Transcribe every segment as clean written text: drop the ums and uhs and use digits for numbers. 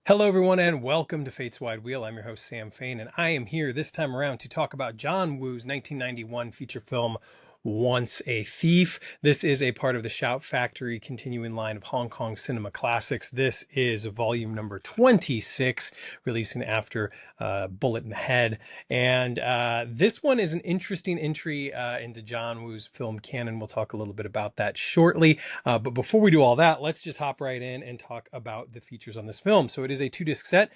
Hello, everyone, and welcome to Fate's Wide Wheel. I'm your host, Sam Fain, and I am here this time around to talk about John Woo's 1991 feature film, Once a Thief. This is a part of the Shout Factory continuing line of Hong Kong cinema classics. This is volume number 26, releasing after Bullet in the Head. And this one is an interesting entry into John Woo's film canon. We'll talk a little bit about that shortly. But before we do all that, let's just hop right in and talk about the features on this film. So it is a 2-disc set,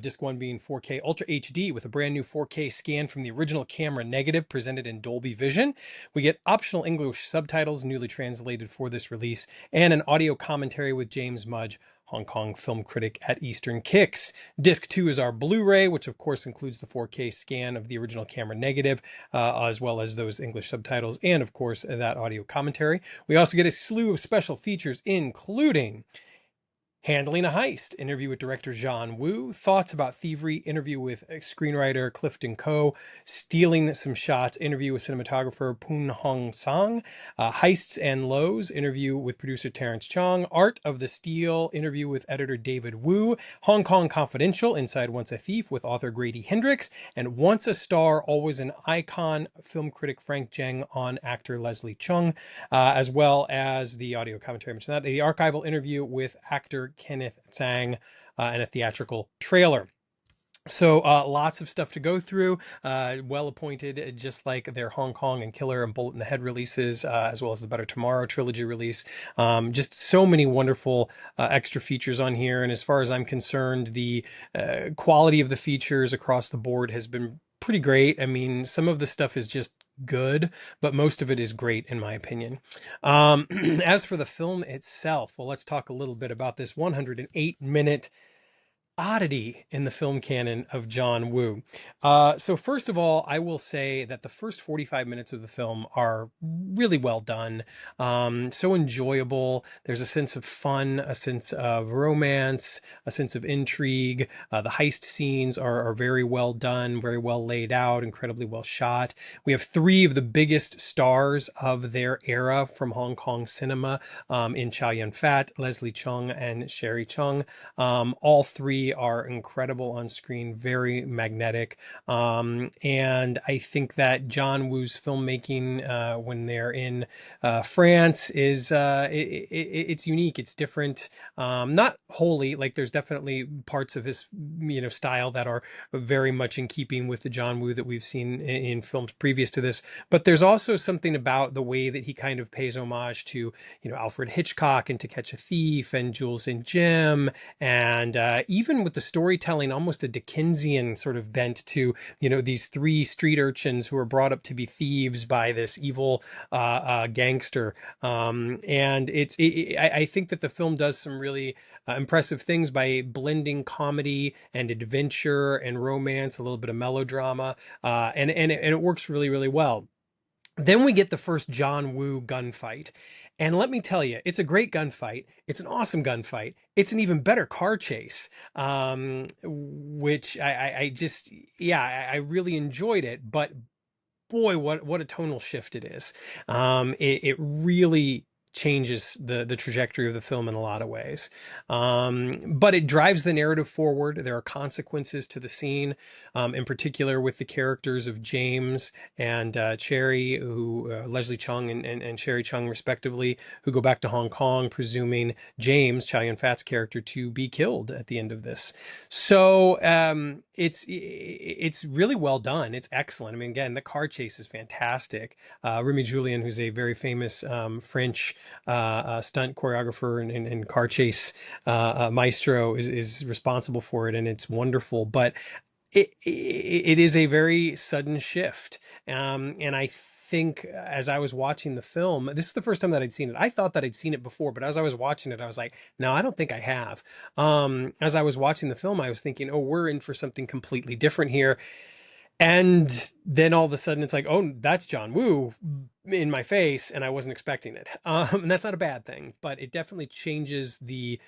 disc one being 4K Ultra HD with a brand new 4K scan from the original camera negative presented in Dolby Vision. We get optional English subtitles newly translated for this release and an audio commentary with James Mudge, Hong Kong film critic at Eastern Kicks. Disc 2 is our Blu-ray, which of course includes the 4K scan of the original camera negative, as well as those English subtitles and of course that audio commentary. We also get a slew of special features, including Handling a Heist, interview with director John Woo, Thoughts about Thievery, interview with screenwriter Clifton Coe, Stealing Some Shots, interview with cinematographer Poon Hong Sang, Heists and Lows, interview with producer Terrence Chong, Art of the Steal, interview with editor David Wu, Hong Kong Confidential, Inside Once a Thief with author Grady Hendrix, and Once a Star, Always an Icon, film critic Frank Zheng on actor Leslie Chung, as well as the audio commentary. I mentioned that, the archival interview with actor Kenneth Tsang, and a theatrical trailer. So lots of stuff to go through, well appointed, just like their Hong Kong and Killer and Bullet in the Head releases, as well as the Better Tomorrow trilogy release. Just so many wonderful extra features on here. And as far as I'm concerned, the quality of the features across the board has been pretty great. I mean, some of the stuff is just good, but most of it is great in my opinion. As for the film itself, well, let's talk a little bit about this 108-minute oddity in the film canon of John Woo. So first of all, I will say that the first 45 minutes of the film are really well done. So enjoyable. There's a sense of fun, a sense of romance, a sense of intrigue. The heist scenes are very well done, very well laid out, incredibly well shot. We have three of the biggest stars of their era from Hong Kong cinema, in Chow Yun-fat, Leslie Chung, and Sherry Chung. All three are incredible on screen, very magnetic. And I think that John Woo's filmmaking, when they're in France, is it's unique, it's different. Not wholly, like there's definitely parts of his style that are very much in keeping with the John Woo that we've seen in films previous to this. But there's also something about the way that he kind of pays homage to Alfred Hitchcock and To Catch a Thief and Jules and Jim, and even with the storytelling, almost a Dickensian sort of bent to these three street urchins who are brought up to be thieves by this evil gangster. And I think that the film does some really impressive things by blending comedy and adventure and romance, a little bit of melodrama, and it works really, really well. Then we get the first John Woo gunfight. And let me tell you, it's a great gunfight. It's an awesome gunfight. It's an even better car chase, which I just, yeah, I really enjoyed it. But boy, what a tonal shift it is. It really changes the trajectory of the film in a lot of ways. But it drives the narrative forward. There are consequences to the scene, in particular with the characters of James and Cherry, who Leslie Chung and Cherry Chung respectively, who go back to Hong Kong, presuming James, Chow Yun-fat's character, to be killed at the end of this. So it's really well done. It's excellent. I mean, again, the car chase is fantastic. Remy Julien, who's a very famous French stunt choreographer and car chase maestro, is responsible for it, and it's wonderful. But it is a very sudden shift, and I think as I was watching the film, this is the first time that I'd seen it. I thought that I'd seen it before, but as I was watching it, I was like, no, I don't think I have. As I was watching the film, I was thinking, oh, we're in for something completely different here. And then all of a sudden it's like, oh, that's John Woo in my face, and I wasn't expecting it. And that's not a bad thing, but it definitely changes the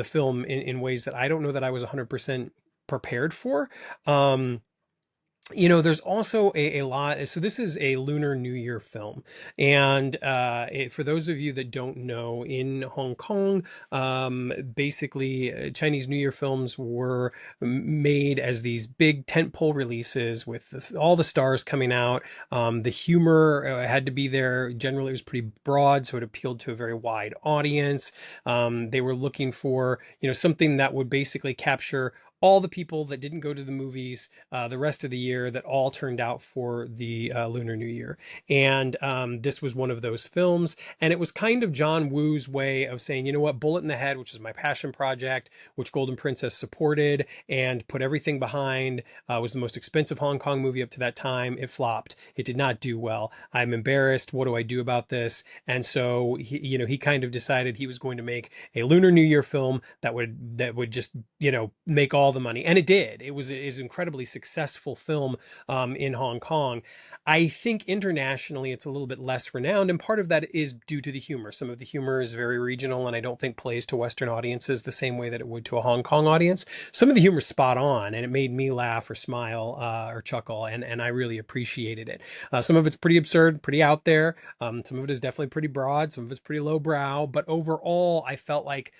film in ways that I don't know that I was 100% prepared for. There's also a lot. So this is a Lunar New Year film, and for those of you that don't know, in Hong Kong, basically Chinese New Year films were made as these big tentpole releases with all the stars coming out. The humor had to be there. Generally, it was pretty broad, so it appealed to a very wide audience. They were looking for something that would basically capture all the people that didn't go to the movies the rest of the year that all turned out for the Lunar New Year. And this was one of those films. And it was kind of John Woo's way of saying, you know what, Bullet in the Head, which is my passion project, which Golden Princess supported and put everything behind, was the most expensive Hong Kong movie up to that time. It flopped. It did not do well. I'm embarrassed. What do I do about this? And so he kind of decided he was going to make a Lunar New Year film that would just make all the money, and it did. It was an incredibly successful film in Hong Kong. I think internationally it's a little bit less renowned, and part of that is due to the humor. Some of the humor is very regional, and I don't think plays to Western audiences the same way that it would to a Hong Kong audience. Some of the humor is spot on, and it made me laugh or smile or chuckle, and I really appreciated it. Some of it's pretty absurd, pretty out there. Some of it is definitely pretty broad. Some of it's pretty lowbrow, but overall, I felt like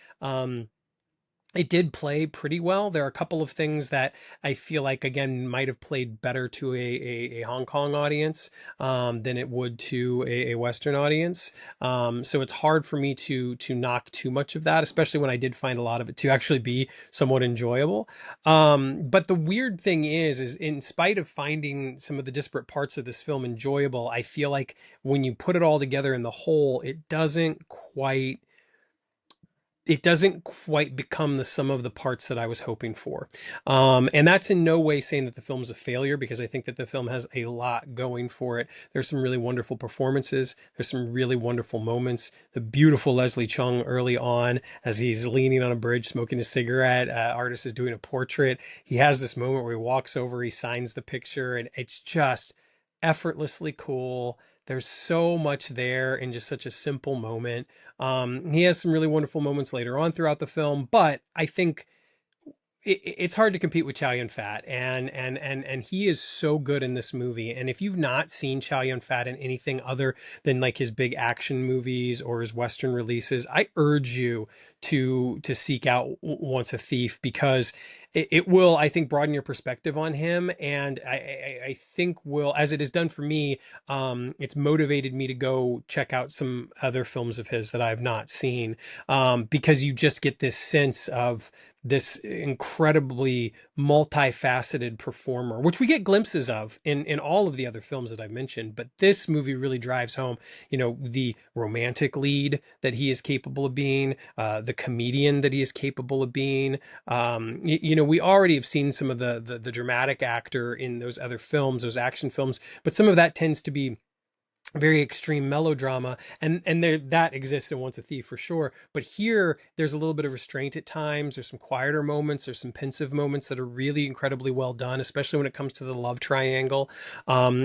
it did play pretty well. There are a couple of things that I feel like, again, might have played better to a Hong Kong audience than it would to a Western audience. So it's hard for me to knock too much of that, especially when I did find a lot of it to actually be somewhat enjoyable. But the weird thing is in spite of finding some of the disparate parts of this film enjoyable, I feel like when you put it all together in the whole, it doesn't quite become the sum of the parts that I was hoping for. And that's in no way saying that the film's a failure, because I think that the film has a lot going for it. There's some really wonderful performances. There's some really wonderful moments. The beautiful Leslie Chung early on, as he's leaning on a bridge, smoking a cigarette. Artist is doing a portrait. He has this moment where he walks over, he signs the picture, and it's just effortlessly cool. There's so much there in just such a simple moment. He has some really wonderful moments later on throughout the film, but I think it's hard to compete with Chow Yun Fat, and he is so good in this movie. And if you've not seen Chow Yun Fat in anything other than like his big action movies or his Western releases, I urge you to seek out Once a Thief, because it will, I think, broaden your perspective on him, and I think will, as it has done for me, it's motivated me to go check out some other films of his that I've not seen, because you just get this sense of this incredibly multifaceted performer, which we get glimpses of in all of the other films that I've mentioned. But this movie really drives home, the romantic lead that he is capable of being, the comedian that he is capable of being. We already have seen some of the dramatic actor in those other films, those action films, but some of that tends to be very extreme melodrama, and there that exists in Once a Thief for sure, but here there's a little bit of restraint at times. There's some quieter moments, there's some pensive moments that are really incredibly well done, especially when it comes to the love triangle.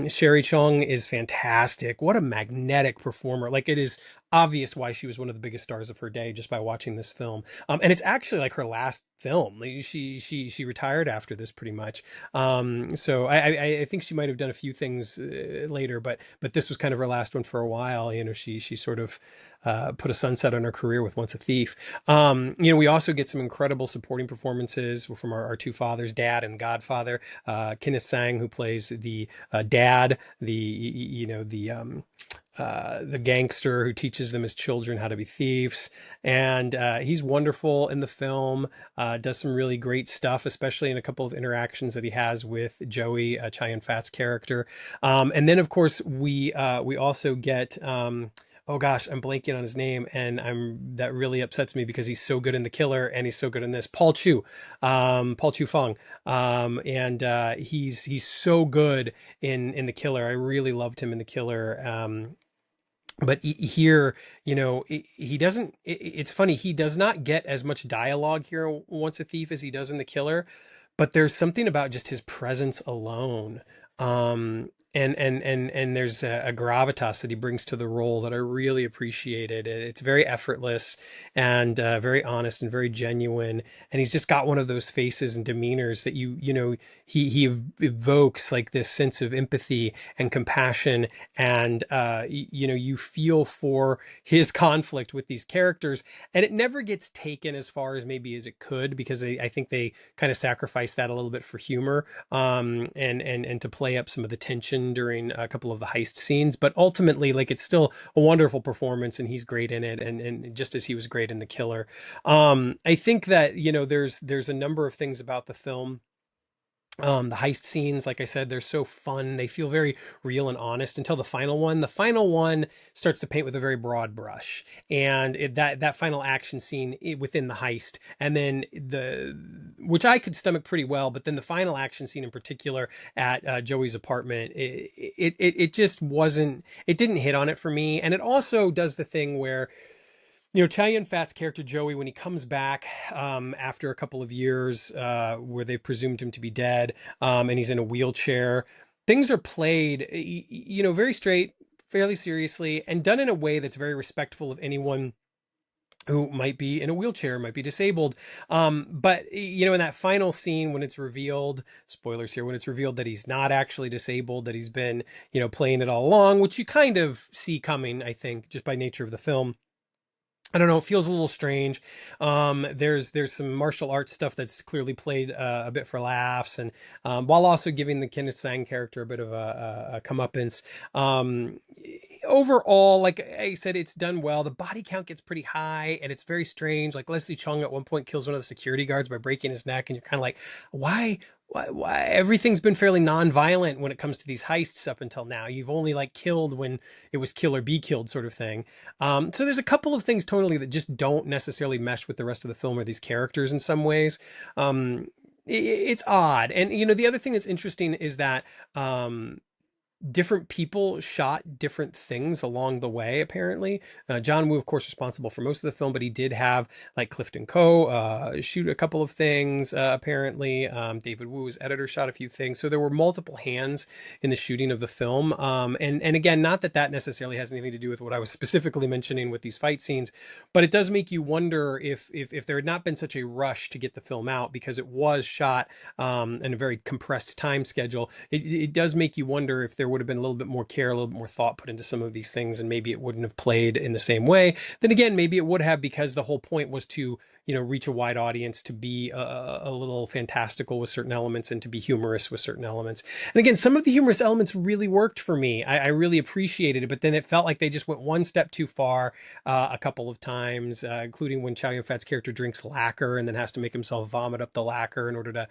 Sherry Chung is fantastic. What a magnetic performer. Like, it is obvious why she was one of the biggest stars of her day just by watching this film. And it's actually like her last film. Like, she retired after this pretty much. So I think she might have done a few things later, but this was kind of her last one for a while. She sort of put a sunset on her career with Once a Thief. We also get some incredible supporting performances from our two fathers, Dad and Godfather. Kenneth Sang, who plays the dad, the gangster who teaches them as children how to be thieves, and he's wonderful in the film. Does some really great stuff, especially in a couple of interactions that he has with Joey, Chow Yun Fat's character. And then, of course, we also get. Oh gosh, I'm blanking on his name, and that really upsets me because he's so good in The Killer and he's so good in this. Paul Chu Fong, and he's so good in The Killer. I really loved him in The Killer. But here, he doesn't. It's funny, he does not get as much dialogue here in Once a Thief as he does in The Killer, but there's something about just his presence alone. and there's a gravitas that he brings to the role that I really appreciated. It's very effortless and very honest and very genuine. And he's just got one of those faces and demeanors that he evokes like this sense of empathy and compassion, and you feel for his conflict with these characters, and it never gets taken as far as maybe as it could, because I think they kind of sacrifice that a little bit for humor, and to play up some of the tension during a couple of the heist scenes. But ultimately, like, it's still a wonderful performance, and he's great in it, and just as he was great in The Killer. I think that there's a number of things about the film. The heist scenes, like I said, they're so fun. They feel very real and honest until the final one. The final one starts to paint with a very broad brush, and that final action scene within the heist, and then which I could stomach pretty well, but then the final action scene in particular at Joey's apartment, it just wasn't. It didn't hit on it for me, and it also does the thing where Chow Yun-fat's character Joey, when he comes back after a couple of years where they've presumed him to be dead, and he's in a wheelchair, things are played, very straight, fairly seriously, and done in a way that's very respectful of anyone who might be in a wheelchair, might be disabled. But in that final scene, when it's revealed, spoilers here, when it's revealed that he's not actually disabled, that he's been, playing it all along, which you kind of see coming, I think, just by nature of the film. I don't know. It feels a little strange. There's some martial arts stuff that's clearly played a bit for laughs, and while also giving the Kenneth Sang character a bit of a comeuppance. Overall, like I said, it's done well. The body count gets pretty high, and it's very strange. Like, Leslie Chung at one point kills one of the security guards by breaking his neck, and you're kind of like, why? Why everything's been fairly non-violent when it comes to these heists up until now. You've only like killed when it was kill or be killed sort of thing. So there's a couple of things tonally that just don't necessarily mesh with the rest of the film or these characters in some ways. It's odd. And, the other thing that's interesting is that, different people shot different things along the way, apparently. John Woo, of course, responsible for most of the film, but he did have like Clifton Coe shoot a couple of things, apparently. David Woo's editor shot a few things. So there were multiple hands in the shooting of the film. And again, not that necessarily has anything to do with what I was specifically mentioning with these fight scenes, but it does make you wonder if there had not been such a rush to get the film out, because it was shot in a very compressed time schedule. It does make you wonder if there would have been a little bit more care, a little bit more thought put into some of these things, and maybe it wouldn't have played in the same way. Then again, maybe it would have, because the whole point was to, reach a wide audience, to be a little fantastical with certain elements and to be humorous with certain elements. And again, some of the humorous elements really worked for me. I really appreciated it, but then it felt like they just went one step too far a couple of times, including when Chow Yun-fat's character drinks lacquer and then has to make himself vomit up the lacquer in order to,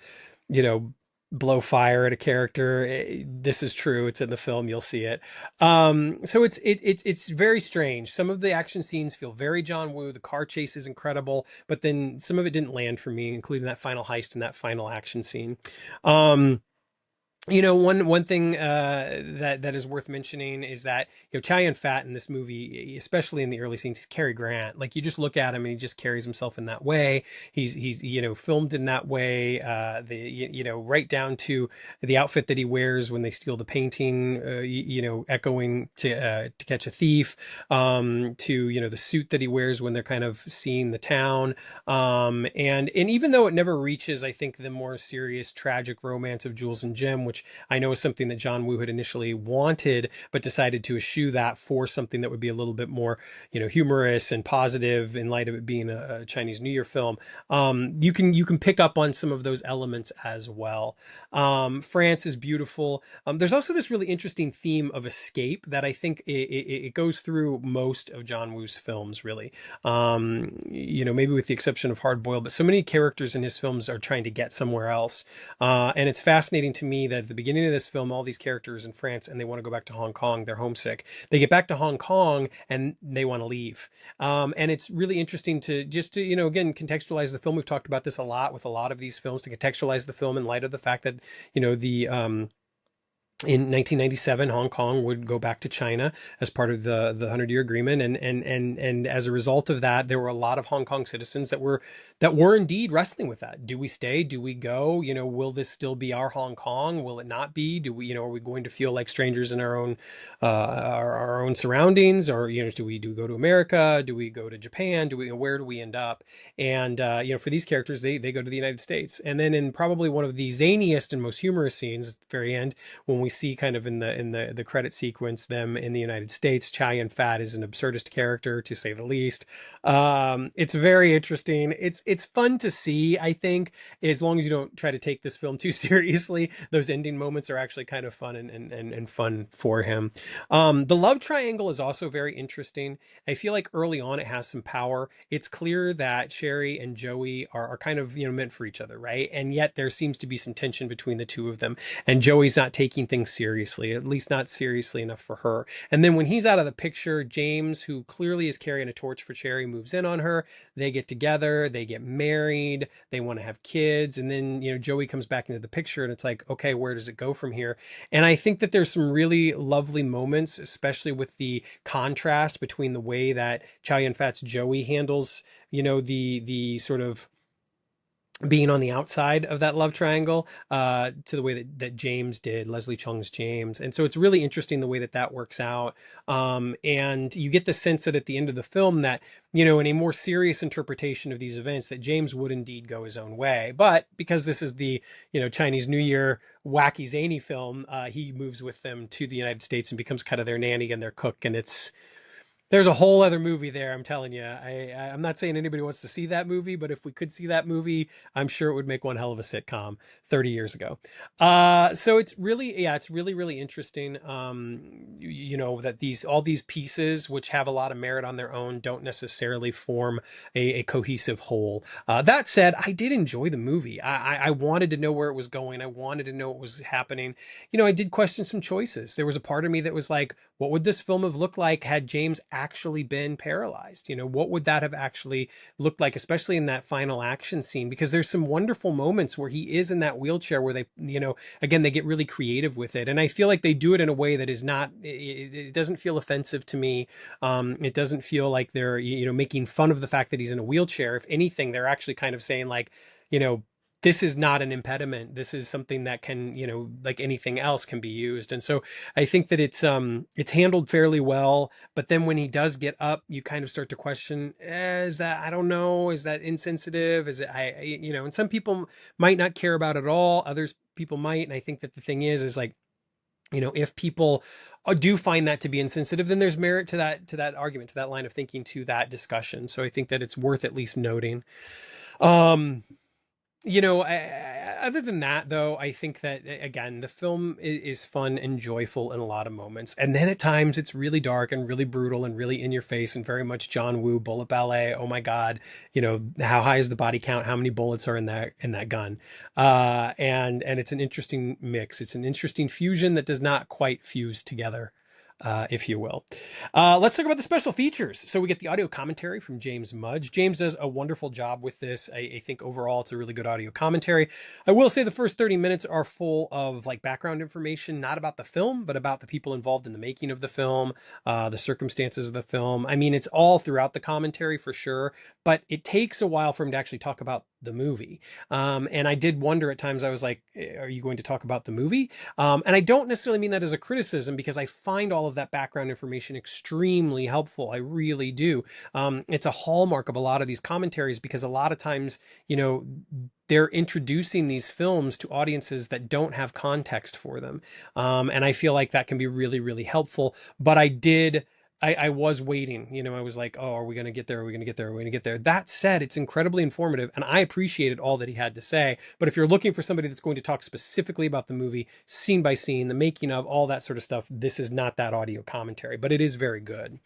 you know, blow fire at a character. This is true. It's in the film. You'll see it. So it's very strange. Some of the action scenes feel very John Woo. The car chase is incredible, but then some of it didn't land for me, including that final heist and that final action scene. One thing that is worth mentioning is that Chow Yun-fat in this movie, especially in the early scenes, he's Cary Grant. Like, you just look at him and he just carries himself in that way. He's filmed in that way. Right down to the outfit that he wears when they steal the painting. Echoing To Catch a Thief. To the suit that he wears when they're kind of seeing the town. And even though it never reaches, I think, the more serious tragic romance of Jules and Jim, which I know is something that John Woo had initially wanted, but decided to eschew that for something that would be a little bit more, humorous and positive in light of it being a Chinese New Year film. You can pick up on some of those elements as well. France is beautiful. There's also this really interesting theme of escape that I think it goes through most of John Woo's films, really. Maybe with the exception of Hard Boiled, but so many characters in his films are trying to get somewhere else. And it's fascinating to me that at the beginning of this film, all these characters in France, and they want to go back to Hong Kong. They're homesick. They get back to Hong Kong and they want to leave. And it's really interesting to again, contextualize the film. We've talked about this a lot with a lot of these films, to contextualize the film in light of the fact that, in 1997, Hong Kong would go back to China as part of the 100-year agreement, and as a result of that, there were a lot of Hong Kong citizens that were indeed wrestling with that. Do we stay? Do we go? Will this still be our Hong Kong? Will it not be? Do we, are we going to feel like strangers in our own our own surroundings, or do we go to America? Do we go to Japan? Where do we end up? And for these characters, they go to the United States, and then in probably one of the zaniest and most humorous scenes at the very end, when we see kind of in the credit sequence them in the United States, Chow Yun-fat is an absurdist character to say the least. It's very interesting. It's fun to see. I think as long as you don't try to take this film too seriously, those ending moments are actually kind of fun and fun for him. The love triangle is also very interesting. I feel like early on it has some power. It's clear that Sherry and Joey are kind of meant for each other, right? And yet there seems to be some tension between the two of them, and Joey's not taking things seriously, at least not seriously enough for her. And then when he's out of the picture, James, who clearly is carrying a torch for Cherry, moves in on her. They get together, they get married, they want to have kids. And then, Joey comes back into the picture, and it's like, okay, where does it go from here? And I think that there's some really lovely moments, especially with the contrast between the way that Chow Yun-fat's Joey handles, the sort of being on the outside of that love triangle, to the way that James did, Leslie Chung's James. And so it's really interesting the way that works out. And you get the sense that at the end of the film that, in a more serious interpretation of these events, that James would indeed go his own way. But because this is the, Chinese New Year wacky zany film, he moves with them to the United States and becomes kind of their nanny and their cook. And there's a whole other movie there, I'm telling you. I'm not saying anybody wants to see that movie, but if we could see that movie, I'm sure it would make one hell of a sitcom 30 years ago. So it's really, yeah, it's really, really interesting. That all these pieces, which have a lot of merit on their own, don't necessarily form a cohesive whole. That said, I did enjoy the movie. I wanted to know where it was going. I wanted to know what was happening. I did question some choices. There was a part of me that was like, what would this film have looked like had James actually been paralyzed? What would that have actually looked like, especially in that final action scene? Because there's some wonderful moments where he is in that wheelchair where they, again, they get really creative with it. And I feel like they do it in a way that is not, it doesn't feel offensive to me. It doesn't feel like they're, making fun of the fact that he's in a wheelchair. If anything, they're actually kind of saying like, this is not an impediment. This is something that can, like anything else, can be used. And so I think that it's handled fairly well. But then when he does get up, you kind of start to question, is that, I don't know, is that insensitive? Is it, and some people might not care about it at all. Others people might. And I think that the thing is like, if people do find that to be insensitive, then there's merit to that argument, to that line of thinking, to that discussion. So I think that it's worth at least noting. Um, other than that, though, I think that, again, the film is fun and joyful in a lot of moments. And then at times it's really dark and really brutal and really in your face and very much John Woo bullet ballet. Oh my God. How high is the body count? How many bullets are in that gun? And it's an interesting mix. It's an interesting fusion that does not quite fuse together, if you will. Let's talk about the special features. So we get the audio commentary from James Mudge. James does a wonderful job with this. I think overall it's a really good audio commentary. I will say the first 30 minutes are full of like background information, not about the film, but about the people involved in the making of the film, the circumstances of the film. I mean, it's all throughout the commentary for sure, but it takes a while for him to actually talk about the movie. And I did wonder at times, I was like, are you going to talk about the movie? And I don't necessarily mean that as a criticism, because I find all of that background information extremely helpful. I really do. It's a hallmark of a lot of these commentaries, because a lot of times, they're introducing these films to audiences that don't have context for them. And I feel like that can be really, really helpful. But I was waiting, I was like, oh, are we going to get there? Are we going to get there? Are we going to get there? That said, it's incredibly informative, and I appreciated all that he had to say. But if you're looking for somebody that's going to talk specifically about the movie, scene by scene, the making of, all that sort of stuff, this is not that audio commentary, but it is very good.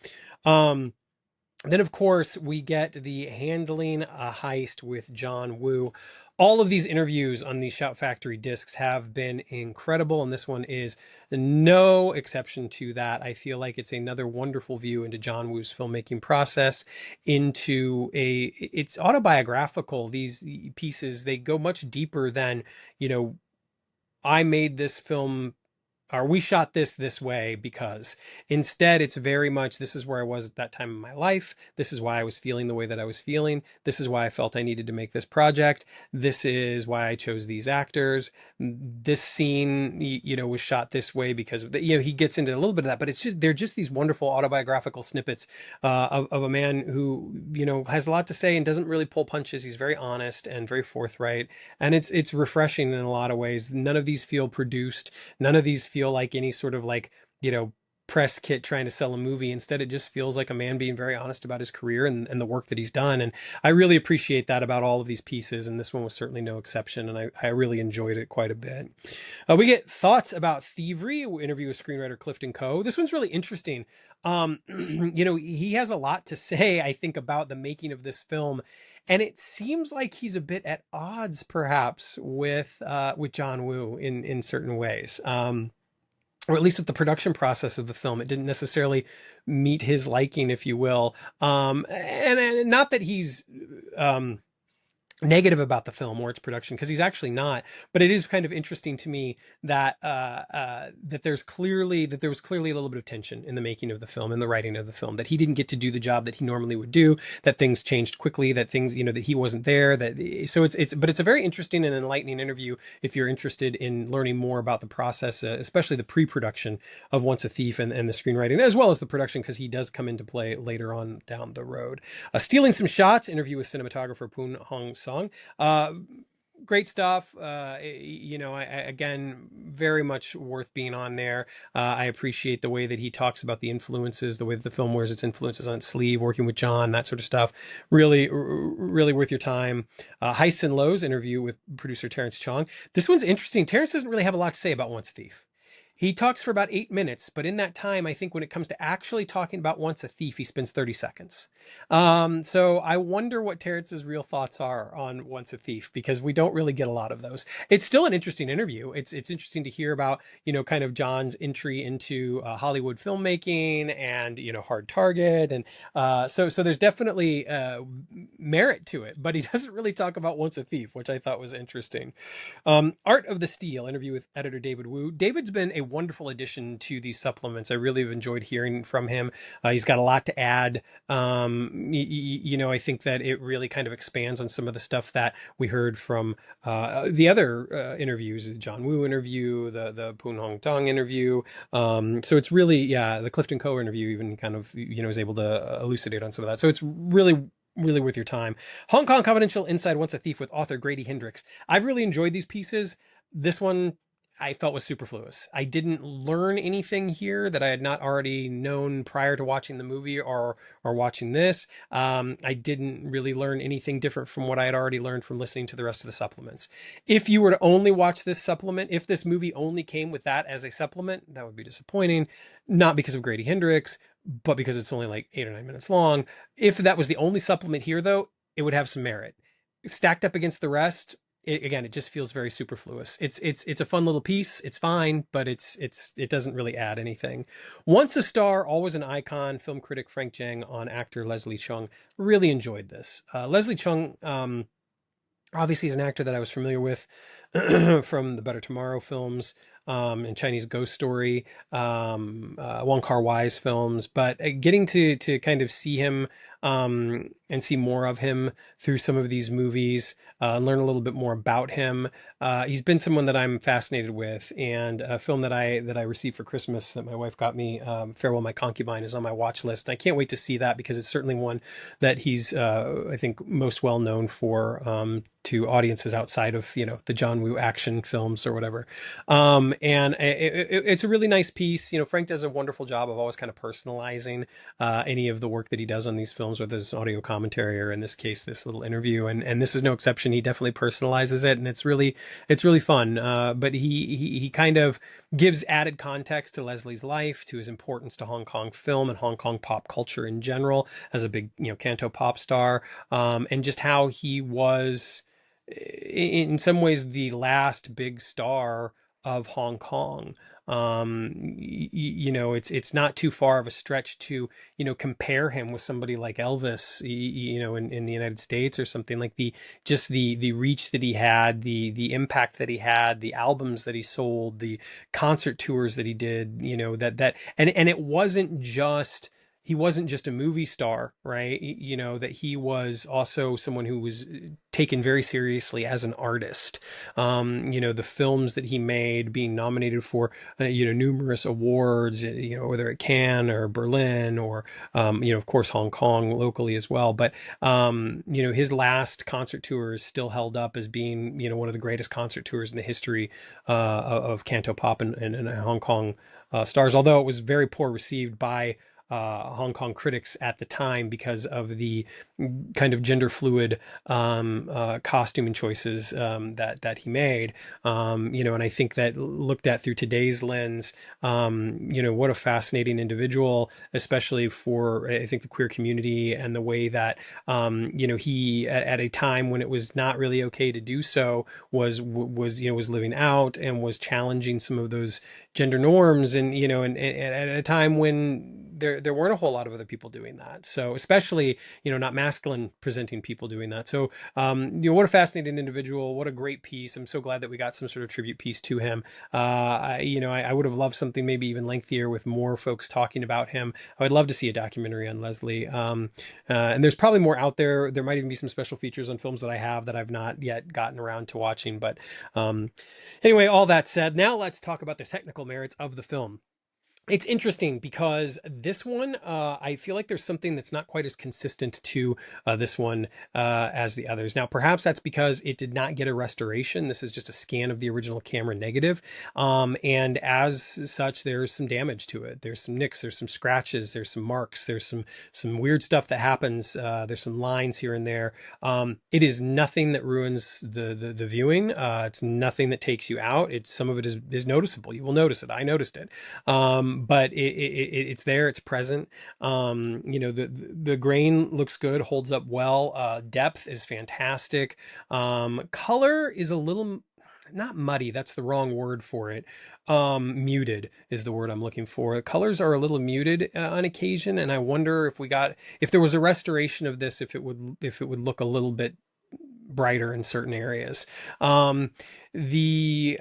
Then, of course, we get the handling a heist with John Woo. All of these interviews on these Shout Factory discs have been incredible, and this one is no exception to that. I feel like it's another wonderful view into John Woo's filmmaking process, it's autobiographical. These pieces, they go much deeper than, I made this film or we shot this way because. Instead, it's very much, this is where I was at that time in my life. This is why I was feeling the way that I was feeling. This is why I felt I needed to make this project. This is why I chose these actors. This scene, was shot this way because of he gets into a little bit of that, but they're just these wonderful autobiographical snippets of a man who, has a lot to say and doesn't really pull punches. He's very honest and very forthright. And it's refreshing in a lot of ways. None of these feel produced. None of these feel like any sort of like, press kit trying to sell a movie. Instead, it just feels like a man being very honest about his career and the work that he's done. And I really appreciate that about all of these pieces. And this one was certainly no exception. And I really enjoyed it quite a bit. We get thoughts about Thievery, interview with screenwriter Clifton Coe. This one's really interesting. He has a lot to say, I think, about the making of this film. And it seems like he's a bit at odds, perhaps, with John Woo in certain ways. Or at least with the production process of the film. It didn't necessarily meet his liking, if you will. And not that he's negative about the film or its production, because he's actually not. But it is kind of interesting to me that that there was clearly a little bit of tension in the making of the film, in the writing of the film, that he didn't get to do the job that he normally would do, that things changed quickly, that things, that he wasn't there. So it's a very interesting and enlightening interview if you're interested in learning more about the process, especially the pre-production of Once a Thief and the screenwriting, as well as the production, because he does come into play later on down the road. Stealing Some Shots, interview with cinematographer Poon Hong Song. Great stuff. Again, very much worth being on there. I appreciate the way that he talks about the influences, the way that the film wears its influences on its sleeve, working with John, that sort of stuff. Really, really worth your time. Heists and Lows, interview with producer Terrence Chong. This one's interesting. Terrence doesn't really have a lot to say about Once a Thief. He talks for about 8 minutes, but in that time, I think when it comes to actually talking about Once a Thief, he spends 30 seconds. So I wonder what Terrence's real thoughts are on Once a Thief, because we don't really get a lot of those. It's still an interesting interview. It's interesting to hear about, kind of John's entry into Hollywood filmmaking and, Hard Target. And so there's definitely merit to it, but he doesn't really talk about Once a Thief, which I thought was interesting. Art of the Steal, interview with editor David Wu. David's been a wonderful addition to these supplements. I really have enjoyed hearing from him. He's got a lot to add. I think that it really kind of expands on some of the stuff that we heard from the other interviews, the John Woo interview, the Poon Hong Tong interview. So it's really, the Clifton Coe interview even kind of, is able to elucidate on some of that. So it's really worth your time. Hong Kong Confidential Inside Once a Thief with author Grady Hendrix. I've really enjoyed these pieces. This one I felt was superfluous. I didn't learn anything here that I had not already known prior to watching the movie or watching this. I didn't really learn anything different from what I had already learned from listening to the rest of the supplements. If you were to only watch this supplement, if this movie only came with that as a supplement, that would be disappointing. Not because of Grady Hendrix, but because it's only like 8 or 9 minutes long. If that was the only supplement here, though, it would have some merit. Stacked up against the rest, it just feels very superfluous. It's a fun little piece. It's fine, but it doesn't really add anything. Once a Star, Always an Icon, film critic Frank Jang on actor Leslie Chung. Really enjoyed this. Leslie Chung, obviously is an actor that I was familiar with from the Better Tomorrow films, and Chinese Ghost Story, Wong Kar-wai's films, but getting to kind of see him and see more of him through some of these movies, learn a little bit more about him. He's been someone that I'm fascinated with, and a film that I received for Christmas that my wife got me, Farewell My Concubine, is on my watch list. And I can't wait to see that, because it's certainly one that he's, I think, most well known for to audiences outside of, the John Woo action films or whatever. And it's a really nice piece. Frank does a wonderful job of always kind of personalizing any of the work that he does on these films, whether it's audio commentary or in this case, this little interview. And this is no exception. He definitely personalizes it, and it's really fun. But he kind of gives added context to Leslie's life, to his importance to Hong Kong film and Hong Kong pop culture in general as a big, Canto pop star, and just how he was in some ways the last big star of Hong Kong. You know, it's not too far of a stretch to, you know, compare him with somebody like Elvis, you know, in the United States or something. Like the just the reach that he had, the impact that he had, the albums that he sold, the concert tours that he did, you know, and it wasn't just, he wasn't just a movie star, right? You know, that he was also someone who was taken very seriously as an artist. You know, the films that he made, being nominated for, you know, numerous awards, you know, whether at Cannes or Berlin or, you know, of course, Hong Kong locally as well. But, you know, his last concert tour is still held up as being, you know, one of the greatest concert tours in the history of Cantopop and Hong Kong stars, although it was very poor received by Hong Kong critics at the time because of the kind of gender fluid costuming choices that he made. You know, and I think that looked at through today's lens, you know, what a fascinating individual, especially for, I think, the queer community, and the way that, you know, he at a time when it was not really okay to do so, was you know, was living out and was challenging some of those gender norms, and you know, and at a time when there weren't a whole lot of other people doing that. So especially, you know, not masculine presenting people doing that. So you know, what a fascinating individual, what a great piece. I'm so glad that we got some sort of tribute piece to him. You know, I would have loved something maybe even lengthier with more folks talking about him. I would love to see a documentary on Leslie. And there's probably more out there. There might even be some special features on films that I have that I've not yet gotten around to watching. But anyway, all that said, now let's talk about the technical merits of the film. It's interesting because this one, I feel like there's something that's not quite as consistent to this one as the others. Now, perhaps that's because it did not get a restoration. This is just a scan of the original camera negative. And as such, there's some damage to it. There's some nicks, there's some scratches, there's some marks, there's some weird stuff that happens. There's some lines here and there. It is nothing that ruins the viewing. It's nothing that takes you out. It's, some of it is noticeable. You will notice it. I noticed it. But it's there, it's present. You know, the grain looks good, holds up well. Depth is fantastic. Color is a little, not muddy, that's the wrong word for it. Muted is the word I'm looking for. The colors are a little muted on occasion, and I wonder if there was a restoration of this, if it would look a little bit brighter in certain areas. The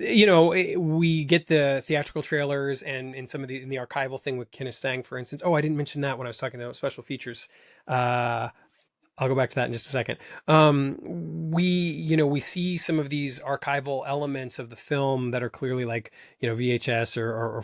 you know, we get the theatrical trailers, and in some of the, in the archival thing with Kenneth Sang, for instance. Oh, I didn't mention that when I was talking about special features. uh I'll go back to that in just a second. You know, we see some of these archival elements of the film that are clearly like, you know, VHS or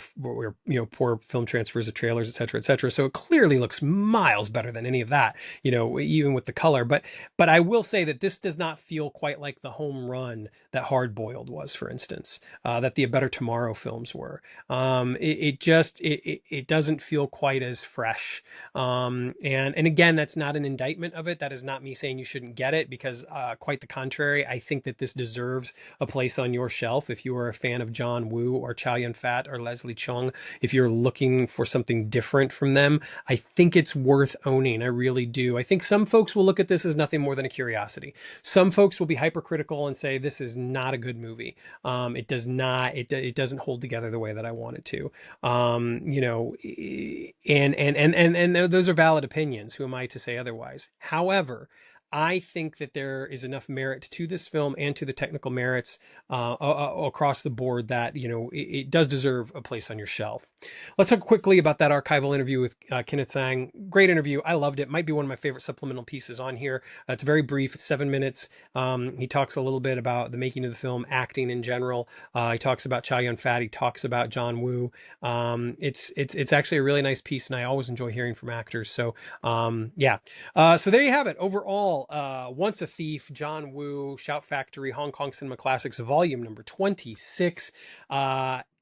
you know, poor film transfers of trailers, et cetera, et cetera. So it clearly looks miles better than any of that, you know, even with the color. But I will say that this does not feel quite like the home run that Hard Boiled was, for instance, that the A Better Tomorrow films were. It doesn't feel quite as fresh. And again, that's not an indictment of it. That is not me saying you shouldn't get it, because quite the contrary. I think that this deserves a place on your shelf if you are a fan of John Woo or Chow Yun-fat or Leslie Cheung. If you're looking for something different from them, I think it's worth owning. I really do. I think some folks will look at this as nothing more than a curiosity. Some folks will be hypercritical and say this is not a good movie. It does not. It doesn't hold together the way that I want it to. You know, and those are valid opinions. Who am I to say otherwise? However, I think that there is enough merit to this film and to the technical merits across the board that, you know, it does deserve a place on your shelf. Let's talk quickly about that archival interview with Kenneth Sang. Great interview. I loved it. Might be one of my favorite supplemental pieces on here. It's very brief. It's 7 minutes. He talks a little bit about the making of the film, acting in general. He talks about Chow Yun-fat. He talks about John Woo. It's actually a really nice piece, and I always enjoy hearing from actors. So yeah. So there you have it. Overall, Once a Thief, John Woo, Shout Factory, Hong Kong Cinema Classics, volume number 26.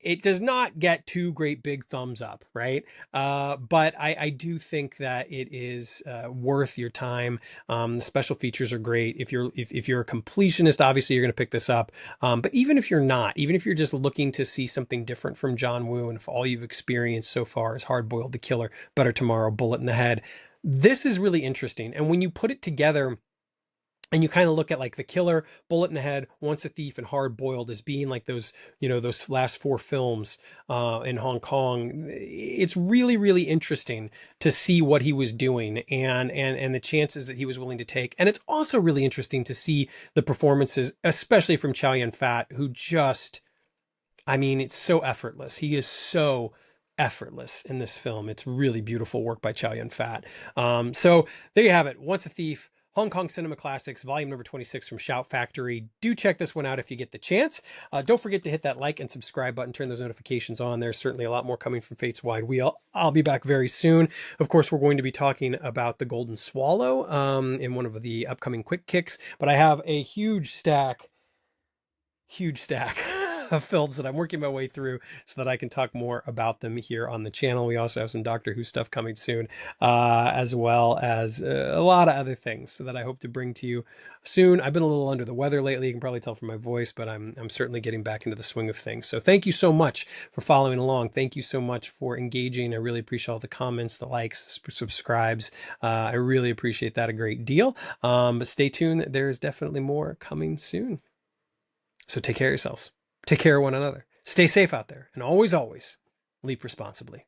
It does not get two great big thumbs up, right? But I do think that it is worth your time. The special features are great. If you're a completionist, obviously you're going to pick this up. But even if you're not, even if you're just looking to see something different from John Woo, and if all you've experienced so far is Hard Boiled, The Killer, Better Tomorrow, Bullet in the Head, this is really interesting. And when you put it together and you kind of look at like The Killer, Bullet in the Head, Once a Thief, and Hard Boiled as being like those, those last four films in Hong Kong. It's really, really interesting to see what he was doing and the chances that he was willing to take. And it's also really interesting to see the performances, especially from Chow Yun-fat, who just, I mean, it's so effortless. He is so effortless in this film. It's really beautiful work by Chow Yun-fat. So there you have it. Once a Thief, Hong Kong Cinema Classics, volume number 26 from Shout Factory. Do check this one out if you get the chance. Don't forget to hit that like and subscribe button, turn those notifications on. There's certainly a lot more coming from Fate's Wide Wheel. I'll be back very soon. Of course, we're going to be talking about The Golden Swallow in one of the upcoming quick kicks, but I have a huge stack of films that I'm working my way through so that I can talk more about them here on the channel. We also have some Doctor Who stuff coming soon, as well as a lot of other things that I hope to bring to you soon. I've been a little under the weather lately. You can probably tell from my voice, but I'm certainly getting back into the swing of things. So thank you so much for following along. Thank you so much for engaging. I really appreciate all the comments, the likes, subscribes. I really appreciate that a great deal. But stay tuned. There's definitely more coming soon. So take care of yourselves. Take care of one another. Stay safe out there. And always, always leap responsibly.